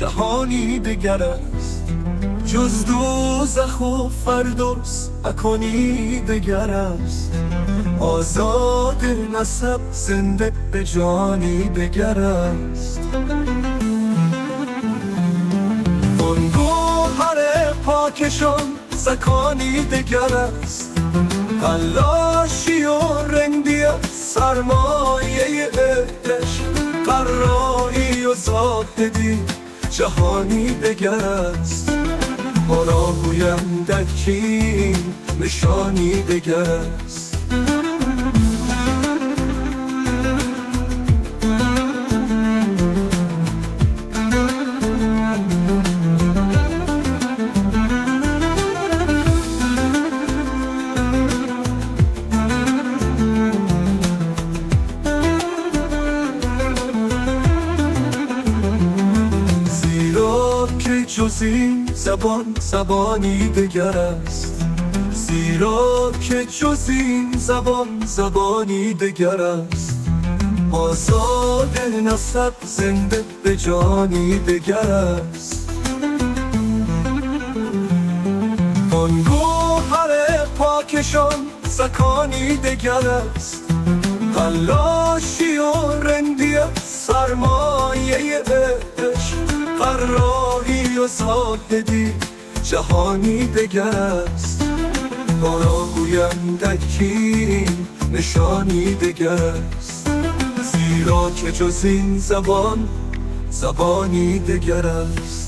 جهانی دگر است. جز دوزخ و فردوس مکانی دگر است. آزاد نسب زنده به جانی دگر است. آن گوهر پاکشان زکانی دگر است. تلاشی و رندی سرمایه عشق، قرایی و زاهدی جهانی دگر است. ما را گویم در کین نشانی دگر است. جز این زبان زبانی دگر است. زیرا که جز این زبان زبانی دگر است. آزاد نسب زنده به جانی دگر است. آن گوهر پاکشان زکانی دگر است. تلاشی و رندی سرمایه عشق، قراری و زاهدی جهانی دگر است. ما را گویم در کین نشانی دگر است. زیرا که جز این زبان زبانی دگر است.